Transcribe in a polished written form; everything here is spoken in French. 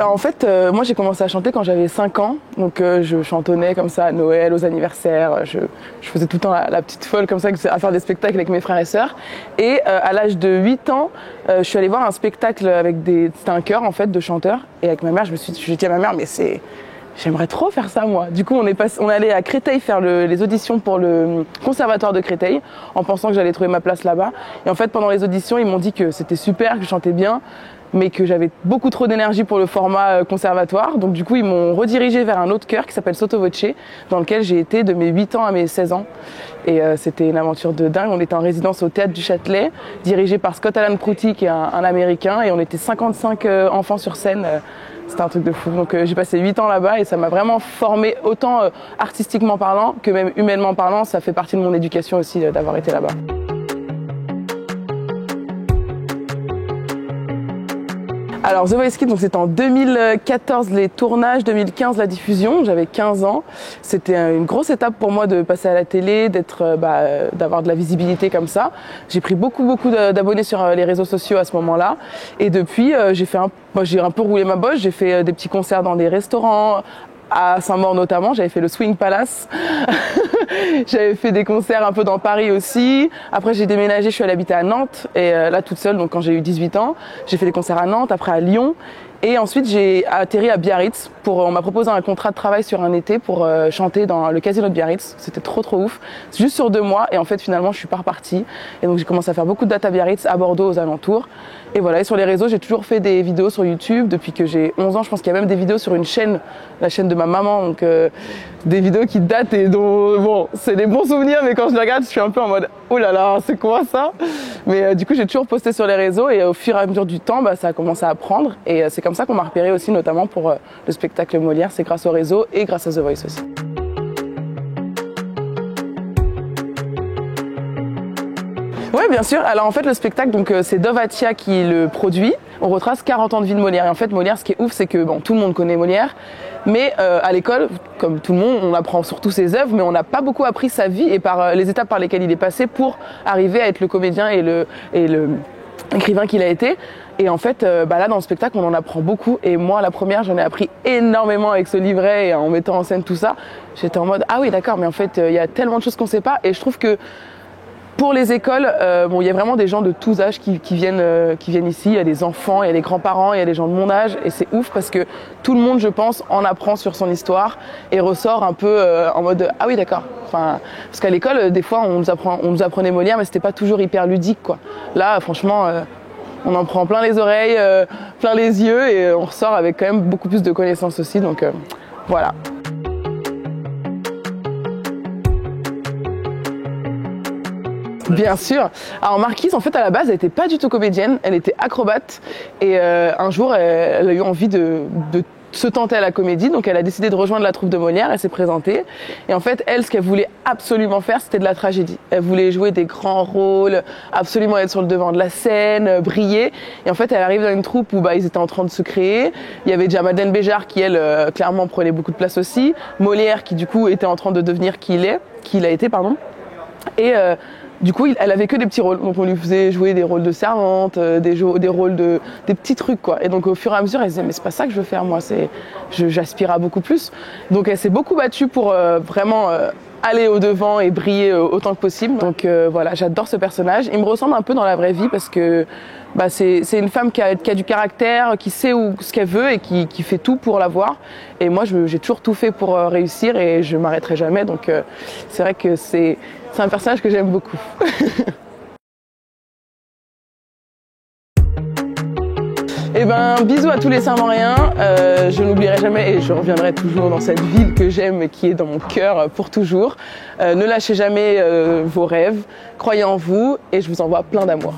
Alors en fait, moi j'ai commencé à chanter quand j'avais 5 ans, donc je chantonnais comme ça à Noël, aux anniversaires, je faisais tout le temps la petite folle comme ça, à faire des spectacles avec mes frères et sœurs. Et à l'âge de 8 ans, je suis allée voir un spectacle avec c'était un chœur en fait de chanteurs, et avec ma mère, j'ai dit à ma mère, mais j'aimerais trop faire ça moi. Du coup on est allé à Créteil faire les auditions pour le conservatoire de Créteil, en pensant que j'allais trouver ma place là-bas. Et en fait pendant les auditions ils m'ont dit que c'était super, que je chantais bien, mais que j'avais beaucoup trop d'énergie pour le format conservatoire. Donc du coup, ils m'ont redirigée vers un autre chœur qui s'appelle Sotto Voce, dans lequel j'ai été de mes 8 ans à mes 16 ans. Et c'était une aventure de dingue. On était en résidence au Théâtre du Châtelet, dirigé par Scott Alan Prouty, qui est un Américain, et on était 55 enfants sur scène. C'était un truc de fou. Donc j'ai passé 8 ans là-bas et ça m'a vraiment formée, autant artistiquement parlant que même humainement parlant. Ça fait partie de mon éducation aussi d'avoir été là-bas. Alors The Voice Kids, donc c'était en 2014 les tournages, 2015 la diffusion, j'avais 15 ans. C'était une grosse étape pour moi de passer à la télé, d'avoir de la visibilité comme ça. J'ai pris beaucoup d'abonnés sur les réseaux sociaux à ce moment-là. Et depuis, j'ai un peu roulé ma bosse, j'ai fait des petits concerts dans des restaurants, à Saint-Maur notamment, j'avais fait le Swing Palace. J'avais fait des concerts un peu dans Paris aussi. Après j'ai déménagé, je suis allée habiter à Nantes, et là toute seule, donc quand j'ai eu 18 ans, j'ai fait des concerts à Nantes, après à Lyon. Et ensuite j'ai atterri à Biarritz, on m'a proposé un contrat de travail sur un été pour chanter dans le casino de Biarritz. C'était trop ouf, juste sur 2 mois, et en fait finalement je suis pas repartie. Et donc j'ai commencé à faire beaucoup de dates à Biarritz, à Bordeaux, aux alentours. Et voilà, et sur les réseaux j'ai toujours fait des vidéos sur YouTube depuis que j'ai 11 ans. Je pense qu'il y a même des vidéos sur une chaîne, la chaîne de ma maman, donc des vidéos qui datent et dont, bon, c'est des bons souvenirs, mais quand je les regarde je suis un peu en mode oh là là, c'est quoi ça? Mais du coup j'ai toujours posté sur les réseaux, et au fur et à mesure du temps ça a commencé à prendre, et c'est comme ça qu'on m'a repéré aussi, notamment pour le spectacle Molière. C'est grâce au réseau et grâce à The Voice aussi. Oui, bien sûr. Alors en fait le spectacle, donc c'est Dov Atia qui le produit. On retrace 40 ans de vie de Molière. Et en fait Molière, ce qui est ouf, c'est que bon, tout le monde connaît Molière, mais à l'école, comme tout le monde, on apprend surtout ses œuvres, mais on n'a pas beaucoup appris sa vie et par les étapes par lesquelles il est passé pour arriver à être le comédien et le écrivain qu'il a été. Et en fait, là dans le spectacle, on en apprend beaucoup. Et moi, la première, j'en ai appris énormément avec ce livret et en mettant en scène tout ça. J'étais en mode ah oui, d'accord, mais en fait, il y a tellement de choses qu'on ne sait pas. Et je trouve que pour les écoles, il y a vraiment des gens de tous âges qui viennent ici. Il y a des enfants, il y a des grands-parents, il y a des gens de mon âge. Et c'est ouf parce que tout le monde, je pense, en apprend sur son histoire et ressort un peu en mode ah oui, d'accord. Enfin, parce qu'à l'école, des fois, on nous apprenait Molière, mais c'était pas toujours hyper ludique, quoi. Là, franchement, on en prend plein les oreilles, plein les yeux, et on ressort avec quand même beaucoup plus de connaissances aussi. Donc voilà. Bien sûr. Alors Marquise, en fait, à la base, elle n'était pas du tout comédienne, elle était acrobate. Et un jour, elle a eu envie de se tenter à la comédie, donc elle a décidé de rejoindre la troupe de Molière. Elle s'est présentée. Et en fait, elle, ce qu'elle voulait absolument faire, c'était de la tragédie. Elle voulait jouer des grands rôles, absolument être sur le devant de la scène, briller. Et en fait, elle arrive dans une troupe où ils étaient en train de se créer. Il y avait déjà Madeleine Béjart qui, elle, clairement prenait beaucoup de place aussi. Molière qui, du coup, était en train de devenir qui il a été. Et du coup, elle avait que des petits rôles. Donc on lui faisait jouer des rôles de servante, des rôles des petits trucs, quoi. Et donc au fur et à mesure, elle disait mais c'est pas ça que je veux faire, moi. J'aspire à beaucoup plus. Donc elle s'est beaucoup battue pour vraiment aller au devant et briller autant que possible. Donc voilà, j'adore ce personnage. Il me ressemble un peu dans la vraie vie parce que c'est une femme qui a du caractère, qui sait ce qu'elle veut et qui fait tout pour l'avoir. Et moi, j'ai toujours tout fait pour réussir et je m'arrêterai jamais. Donc c'est vrai que c'est un personnage que j'aime beaucoup. Eh ben, bisous à tous les Saint-Mauriens. Je n'oublierai jamais et je reviendrai toujours dans cette ville que j'aime et qui est dans mon cœur pour toujours. Ne lâchez jamais vos rêves, croyez en vous et je vous envoie plein d'amour.